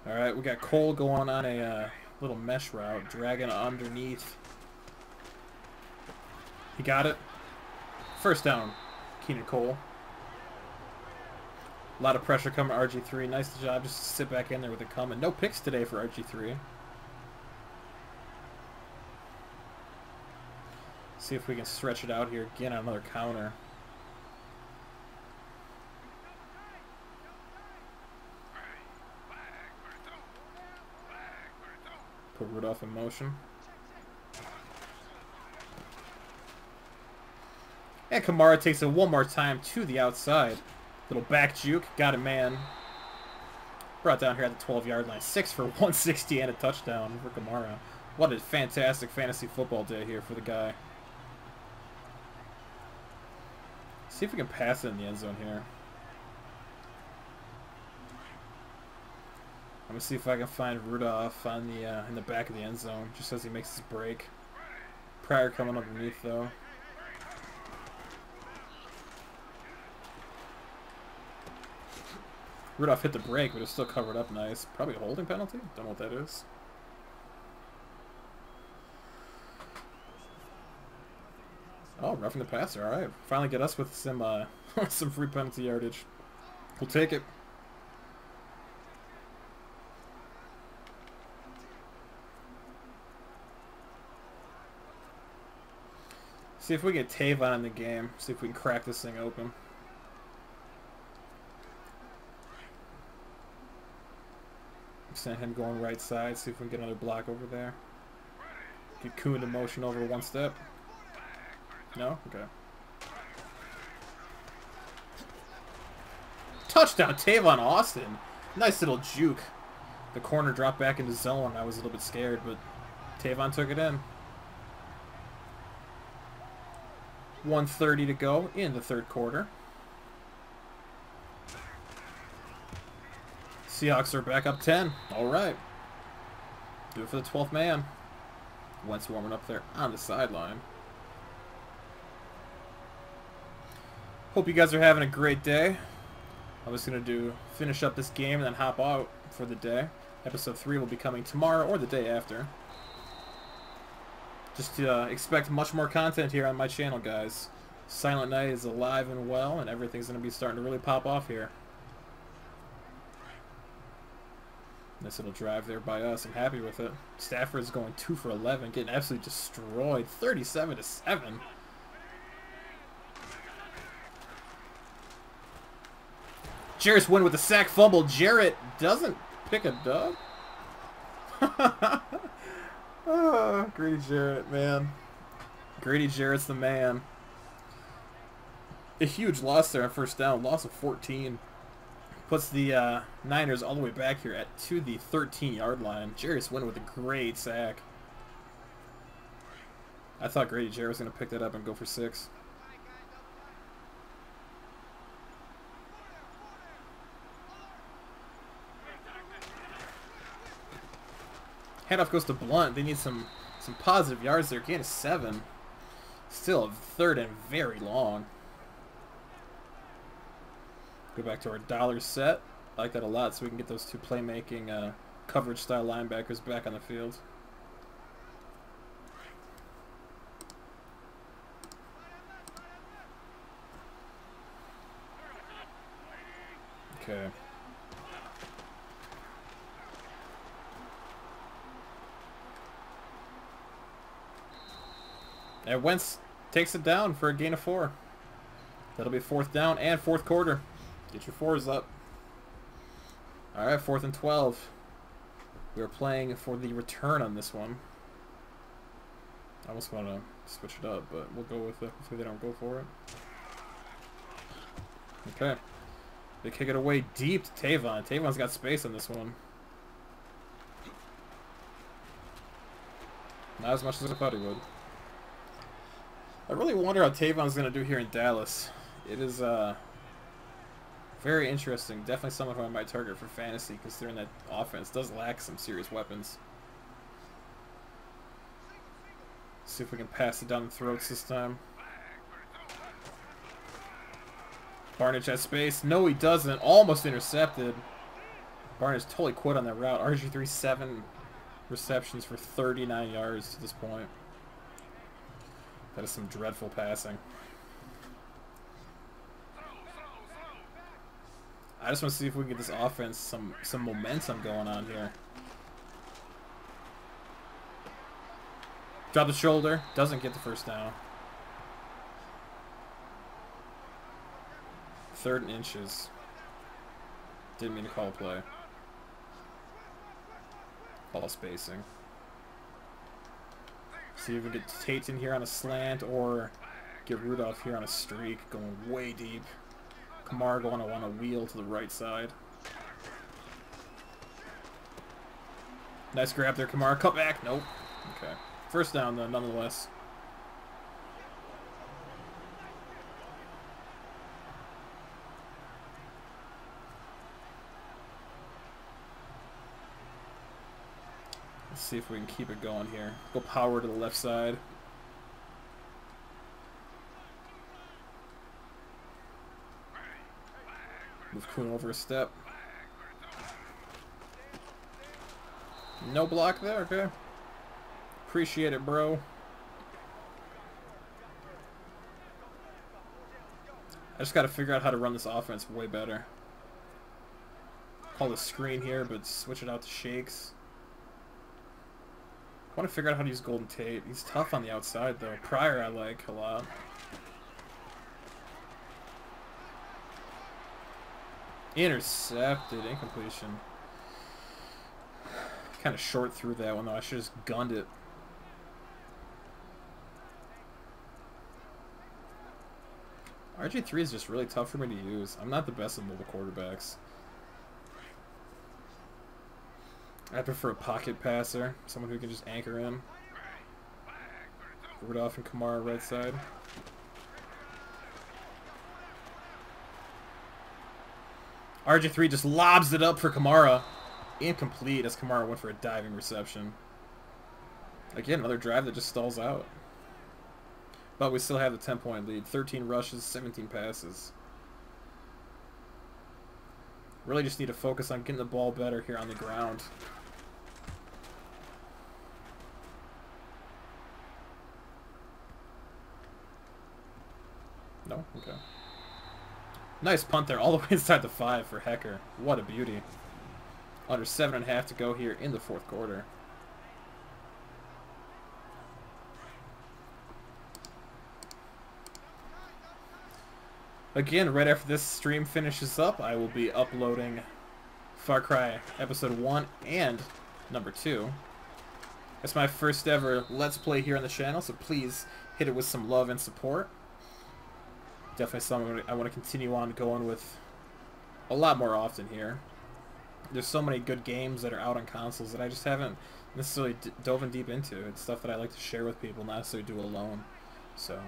Speaker 1: Alright, we got Cole going on a little mesh route, dragging underneath. He got it. 1st down, Keenan Cole. A lot of pressure coming to RG3. Nice job just to sit back in there with it coming. No picks today for RG3. See if we can stretch it out here again on another counter. Put Rudolph in motion. And Kamara takes it one more time to the outside. Little back juke. Got it, man. Brought down here at the 12-yard line. 6 for 160 and a touchdown for Kamara. What a fantastic fantasy football day here for the guy. See if we can pass it in the end zone here. I'm gonna see if I can find Rudolph on the in the back of the end zone, just as he makes his break. Pryor coming underneath though. Rudolph hit the break, but it's still covered up nice. Probably a holding penalty. Don't know what that is. Oh, roughing the passer. All right, finally get us with some some free penalty yardage. We'll take it. See if we get Tavon in the game. See if we can crack this thing open. Send him going right side. See if we can get another block over there. Get Koo into motion over one step. No? Okay. Touchdown, Tavon Austin. Nice little juke. The corner dropped back into zone. I was a little bit scared, but Tavon took it in. 1:30 to go in the third quarter. Seahawks are back up 10. All right. Do it for the 12th man. Wentz warming up there on the sideline. Hope you guys are having a great day. I'm just going to finish up this game and then hop out for the day. Episode 3 will be coming tomorrow or the day after. Just to expect much more content here on my channel, guys. Silent Night is alive and well, and everything's going to be starting to really pop off here. Nice little drive there by us. I'm happy with it. Stafford's going 2 for 11, getting absolutely destroyed. 37-7. Jarrett's win with a sack fumble. Jarrett doesn't pick a dub. Oh, Grady Jarrett, man. Grady Jarrett's the man. A huge loss there on first down. Loss of 14. Puts the Niners all the way back here to the 13-yard line. Jarrett's win with a great sack. I thought Grady Jarrett was going to pick that up and go for 6. Handoff goes to Blunt. They need some positive yards there. Gain of 7. Still a third and very long. Go back to our dollar set. I like that a lot, so we can get those two playmaking coverage style linebackers back on the field. Okay. And Wentz takes it down for a gain of 4. That'll be 4th down and 4th quarter. Get your 4s up. All right, 4th and 12. We are playing for the return on this one. I almost want to switch it up, but we'll go with it. Hopefully they don't go for it. Okay. They kick it away deep to Tavon. Tavon's got space on this one. Not as much as I thought he would. I really wonder how Tavon's going to do here in Dallas. It is very interesting. Definitely someone who I might target for fantasy, considering that offense does lack some serious weapons. See if we can pass it down the throats this time. Barnage has space. No, he doesn't. Almost intercepted. Barnage totally quit on that route. RG3 7 receptions for 39 yards to this point. That is some dreadful passing. I just want to see if we can get this offense some momentum going on here. Drop the shoulder. Doesn't get the first down. 3rd and inches. Didn't mean to call a play. Ball spacing. See if we can get Tate in here on a slant or Get Rudolph here on a streak, going way deep. Kamara going to want to wheel to the right side. Nice grab there, Kamara. Cut back. Nope. Okay. First down, though, nonetheless. Let's see if we can keep it going here. Go power to the left side. Move Kuhn over a step. No block there, okay. Appreciate it, bro. I just gotta figure out how to run this offense way better. Call the screen here, but switch it out to shakes. I want to figure out how to use Golden Tate. He's tough on the outside, though. Pryor I like a lot. Intercepted. Incompletion. Kind of short through that one, though. I should have just gunned it. RG3 is just really tough for me to use. I'm not the best at mobile quarterbacks. I prefer a pocket passer, someone who can just anchor in. Rudolph and Kamara right side. RG3 just lobs it up for Kamara. Incomplete as Kamara went for a diving reception. Again, another drive that just stalls out. But we still have the 10-point lead. 13 rushes, 17 passes. Really just need to focus on getting the ball better here on the ground. No? Okay. Nice punt there, all the way inside the 5 for Hecker. What a beauty. Under 7.5 to go here in the fourth quarter. Again, right after this stream finishes up, I will be uploading Far Cry Episode 1 and number 2. It's my first ever Let's Play here on the channel, so please hit it with some love and support. Definitely something I want to continue on going with a lot more often here. There's so many good games that are out on consoles that I just haven't necessarily dove in deep into. It's stuff that I like to share with people, not necessarily do alone. So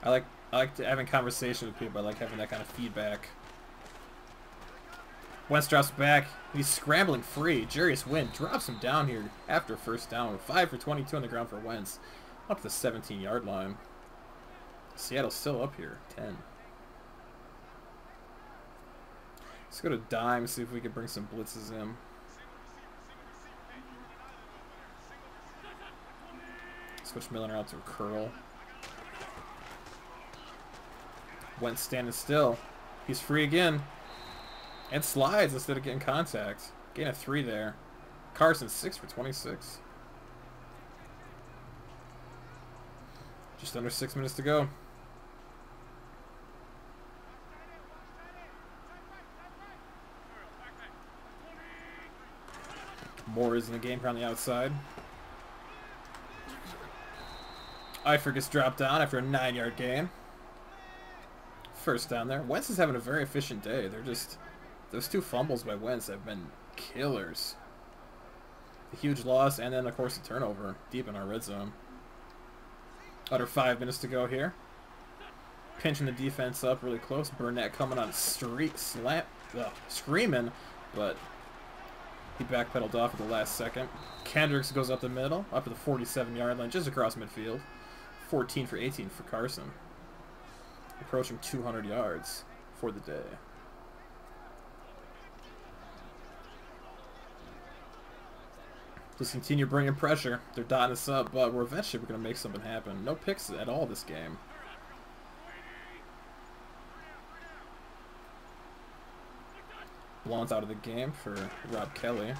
Speaker 1: I like having conversations with people. I like having that kind of feedback. Wentz drops back. He's scrambling free. Jarius Wynn drops him down here after a first down. 5 for 22 on the ground for Wentz. Up to the 17-yard line. Seattle's still up here. 10. Let's go to dime, see if we can bring some blitzes in. Switch Milner out to a curl. Wentz standing still. He's free again. And slides instead of getting contact. Gain of 3 there. Carson 6 for 26. Just under 6 minutes to go. Moore is in the game here on the outside. Eifert gets dropped down after a 9-yard gain. First down there. Wentz is having a very efficient day. They're just... Those 2 fumbles by Wentz have been killers. A huge loss, and then, of course, a turnover deep in our red zone. Under 5 minutes to go here. Pinching the defense up really close. Burnett coming on a streak, screaming, but he backpedaled off at the last second. Kendricks goes up the middle, up to the 47-yard line, just across midfield. 14 for 18 for Carson. Approaching 200 yards for the day. Just continue bringing pressure. They're dotting us up, but we're going to make something happen. No picks at all this game. Blount's out of the game for Rob Kelly.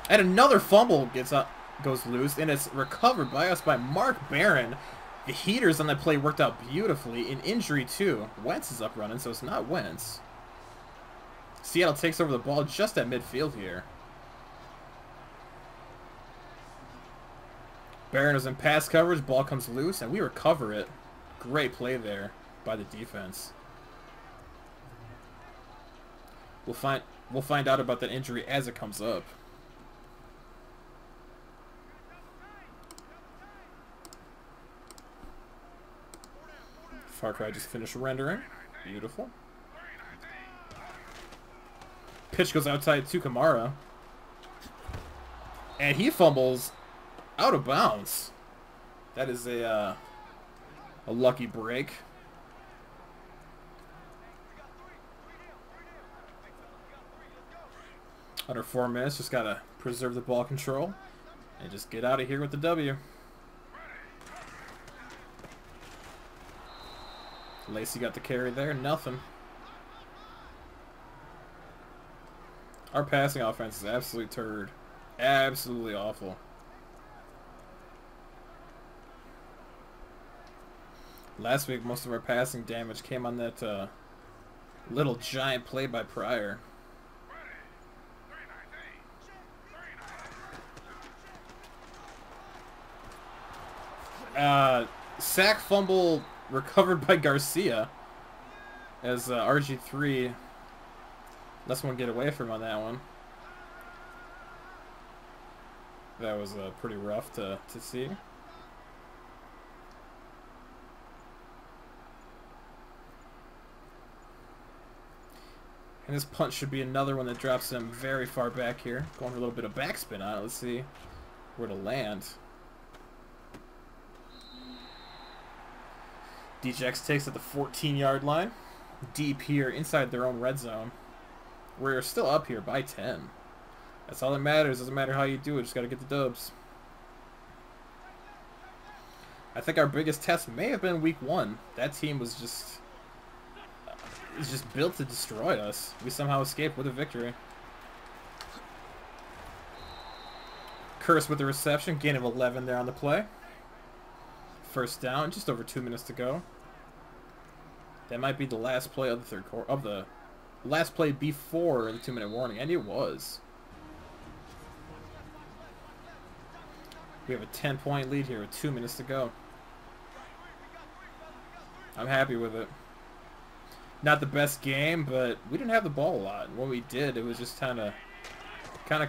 Speaker 1: And another fumble goes loose, and it's recovered by us by Mark Barron. The heaters on that play worked out beautifully. In injury, too. Wentz is up running, so it's not Wentz. Seattle takes over the ball just at midfield here. Barron is in pass coverage. Ball comes loose, and we recover it. Great play there by the defense. We'll find out about that injury as it comes up. Far Cry just finished rendering. Beautiful. Pitch goes outside to Kamara. And he fumbles out of bounds. That is a lucky break. Under 4 minutes, just gotta preserve the ball control and just get out of here with the W. Lacey got the carry there, nothing. Our passing offense is absolute turd. Absolutely awful. Last week, most of our passing damage came on that little giant play by Pryor. Sack fumble recovered by Garcia as RG3 lets one get away from on that one. That was pretty rough to see. And this punch should be another one that drops him very far back here. Going for a little bit of backspin on it. Let's see where to land. DJX takes at the 14-yard line. Deep here inside their own red zone. We're still up here by 10. That's all that matters. Doesn't matter how you do it. Just got to get the dubs. I think our biggest test may have been week 1. That team was just built to destroy us. We somehow escaped with a victory. Curse with the reception. Gain of 11 there on the play. First down. Just over 2 minutes to go. That might be the last play of the third quarter, of the last play before the 2-minute warning, and it was. We have a 10-point lead here with 2 minutes to go. I'm happy with it. Not the best game, but we didn't have the ball a lot. What we did, it was just kind of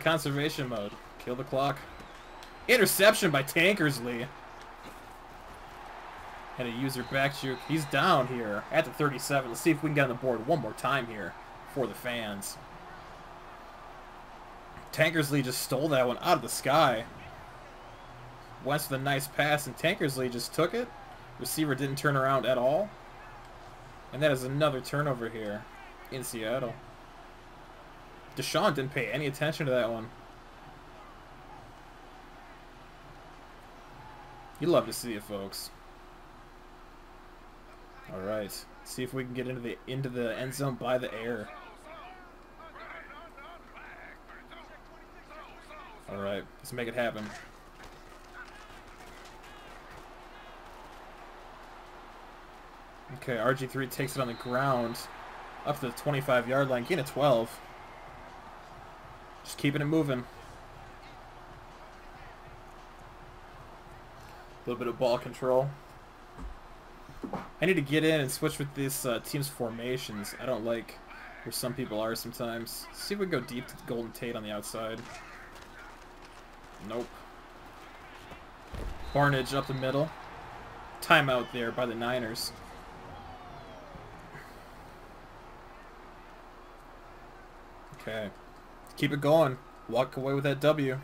Speaker 1: conservation mode. Kill the clock. Interception by Tankersley. And a user back juke. He's down here at the 37. Let's see if we can get on the board one more time here for the fans. Tankersley just stole that one out of the sky. Went with a nice pass, and Tankersley just took it. Receiver didn't turn around at all. And that is another turnover here in Seattle. Deshaun didn't pay any attention to that one. You love to see it, folks. All right, see if we can get into the end zone by the air. All right, let's make it happen. Okay, RG3 takes it on the ground up to the 25-yard line, gain of 12. Just keeping it moving. A little bit of ball control. I need to get in and switch with this team's formations. I don't like where some people are sometimes. See if we can go deep to Golden Tate on the outside. Nope. Barnage up the middle. Timeout there by the Niners. Okay. Keep it going. Walk away with that W.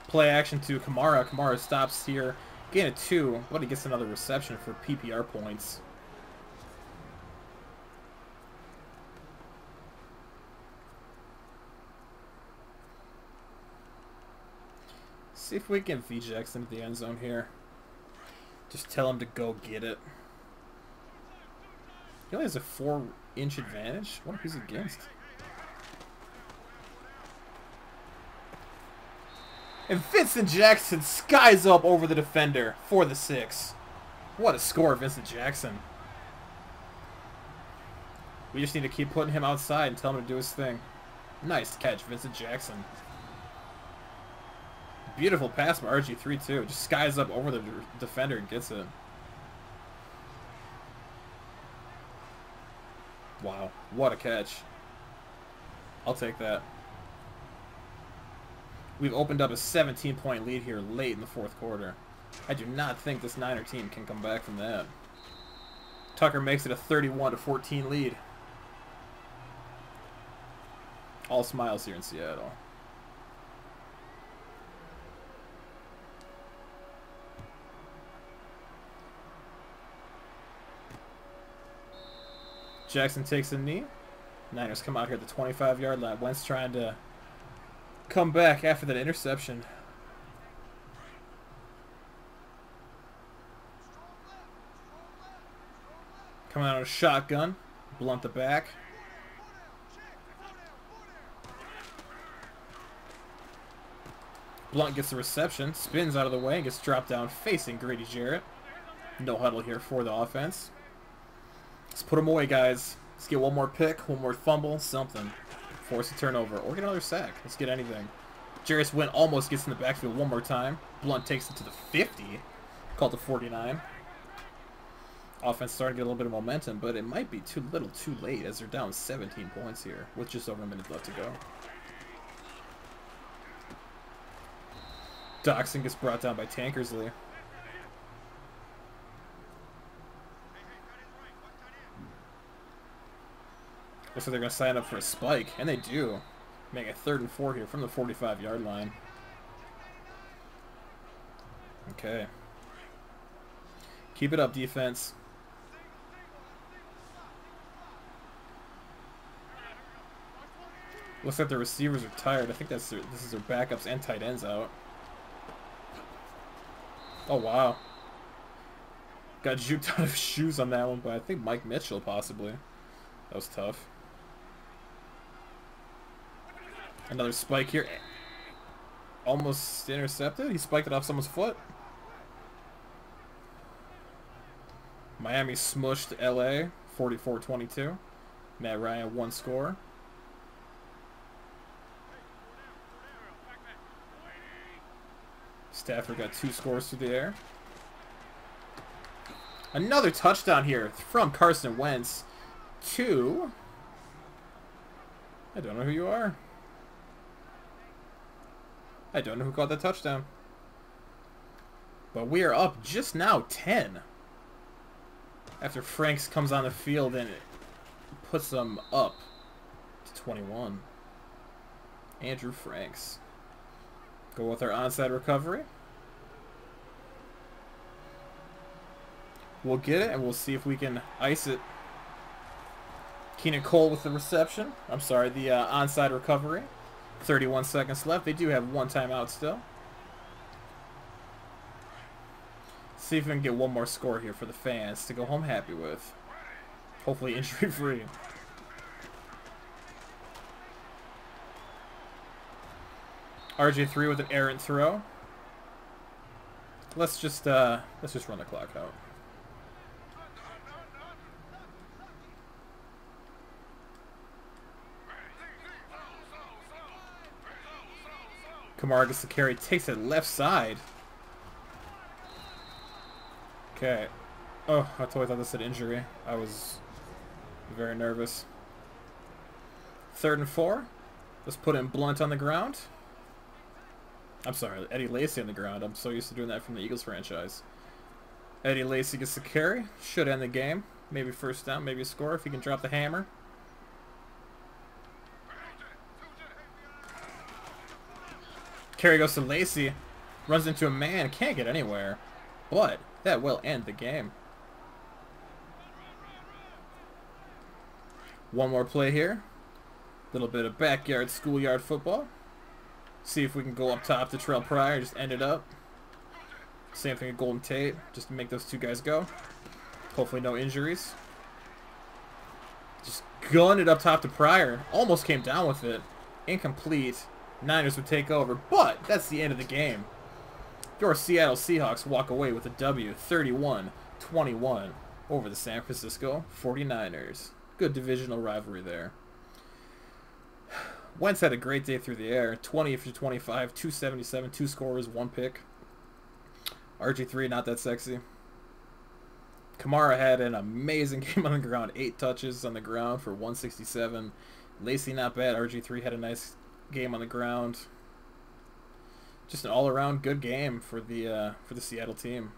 Speaker 1: Play action to Kamara. Kamara stops here. Gain of 2, but he gets another reception for PPR points. See if we can VJX into the end zone here. Just tell him to go get it. He only has a 4-inch advantage. What if he's against? And Vincent Jackson skies up over the defender for the 6. What a score, Vincent Jackson. We just need to keep putting him outside and tell him to do his thing. Nice catch, Vincent Jackson. Beautiful pass by RG3 too. Just skies up over the defender and gets it. Wow, what a catch. I'll take that. We've opened up a 17-point lead here late in the fourth quarter. I do not think this Niner team can come back from that. Tucker makes it a 31-14 lead. All smiles here in Seattle. Jackson takes a knee. Niners come out here at the 25-yard line. Wentz trying to come back after that interception. Coming out of a shotgun. Blunt the back. Blunt gets the reception. Spins out of the way and gets dropped down facing Grady Jarrett. No huddle here for the offense. Let's put them away, guys. Let's get one more pick, one more fumble, something. Force a turnover, or get another sack. Let's get anything. Jarrett's win almost gets in the backfield one more time. Blunt takes it to the 50. Called to 49. Offense starting to get a little bit of momentum, but it might be too little too late as they're down 17 points here with just over a minute left to go. Doxson gets brought down by Tankersley. Looks like they're going to sign up for a spike, and they do. Make a 3rd and 4 here from the 45-yard line. Okay. Keep it up, defense. Looks like the receivers are tired. I think this is their backups and tight ends out. Oh, wow. Got juked out of shoes on that one, but I think Mike Mitchell, possibly. That was tough. Another spike here. Almost intercepted. He spiked it off someone's foot. Miami smushed LA 44-22. Matt Ryan, 1 score. Stafford got 2 scores through the air. Another touchdown here from Carson Wentz to... I don't know who you are. I don't know who caught that touchdown. But we are up just now 10. After Franks comes on the field and puts them up to 21. Andrew Franks. Go with our onside recovery. We'll get it and we'll see if we can ice it. Keenan Cole with the reception. I'm sorry, the onside recovery. 31 seconds left. They do have 1 timeout still. See if we can get one more score here for the fans to go home happy with. Hopefully injury-free. RJ3 with an errant throw. Let's just run the clock out. Kamara gets the carry, takes it left side. Okay. Oh, I totally thought this said injury. I was very nervous. 3rd and 4. Let's put in Blunt on the ground. I'm sorry, Eddie Lacy on the ground. I'm so used to doing that from the Eagles franchise. Eddie Lacy gets the carry. Should end the game. Maybe first down, maybe a score if he can drop the hammer. Carry goes to Lacy. Runs into a man. Can't get anywhere. But that will end the game. One more play here. Little bit of backyard, schoolyard football. See if we can go up top to Terrell Pryor. Just end it up. Same thing at Golden Tate. Just to make those 2 guys go. Hopefully no injuries. Just gun it up top to Pryor. Almost came down with it. Incomplete. Niners would take over. But that's the end of the game. Your Seattle Seahawks walk away with a W, 31-21 over the San Francisco 49ers. Good divisional rivalry there. Wentz had a great day through the air. 20 for 25, 277, 2 scores, 1 pick. RG3, not that sexy. Kamara had an amazing game on the ground. 8 touches on the ground for 167. Lacey, not bad. RG3 had a nice game on the ground. Just an all-around good game for the Seattle team.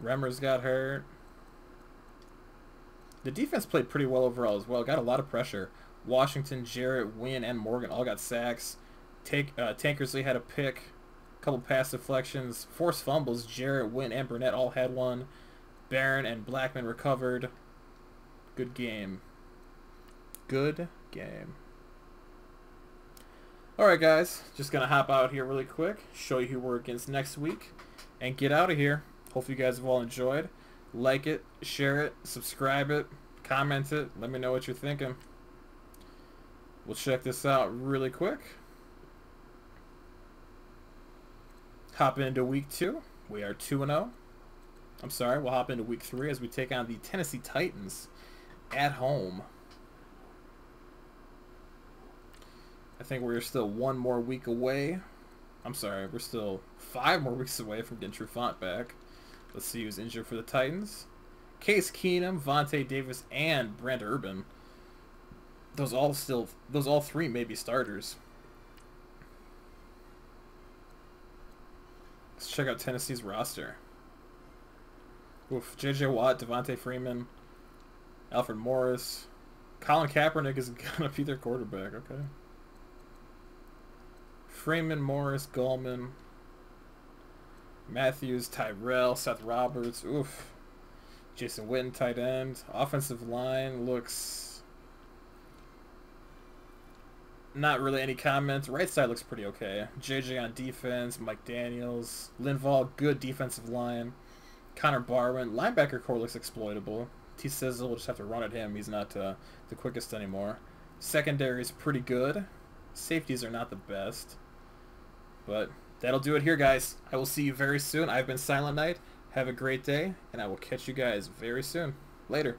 Speaker 1: Remmers got hurt. The defense played pretty well overall as well. Got a lot of pressure. Washington, Jarrett, Wynn, and Morgan all got sacks. Tankersley had a pick. A couple pass deflections. Forced fumbles. Jarrett, Wynn, and Burnett all had one. Barron and Blackman recovered. Good game. Good game. Alright guys, just going to hop out here really quick, show you who we're against next week, and get out of here. Hopefully you guys have all enjoyed. Like it, share it, subscribe it, comment it, let me know what you're thinking. We'll check this out really quick. Hop into week 2. We are 2-0. I'm sorry, we'll hop into week 3 as we take on the Tennessee Titans at home. I think we're still 1 more week away. I'm sorry, we're still 5 more weeks away from getting Trufant back. Let's see who's injured for the Titans. Case Keenum, Vontae Davis, and Brent Urban. Those all 3 may be starters. Let's check out Tennessee's roster. Oof, J.J. Watt, Devontae Freeman, Alfred Morris. Colin Kaepernick is going to be their quarterback, okay. Freeman, Morris, Gallman, Matthews, Tyrell, Seth Roberts, oof. Jason Witten, tight end. Offensive line looks... not really any comments. Right side looks pretty okay. JJ on defense, Mike Daniels, Linval, good defensive line. Connor Barwin, linebacker core looks exploitable. T. Sizzle, we'll just have to run at him. He's not the quickest anymore. Secondary is pretty good. Safeties are not the best. But that'll do it here, guys. I will see you very soon. I've been Silent Knight. Have a great day, and I will catch you guys very soon. Later.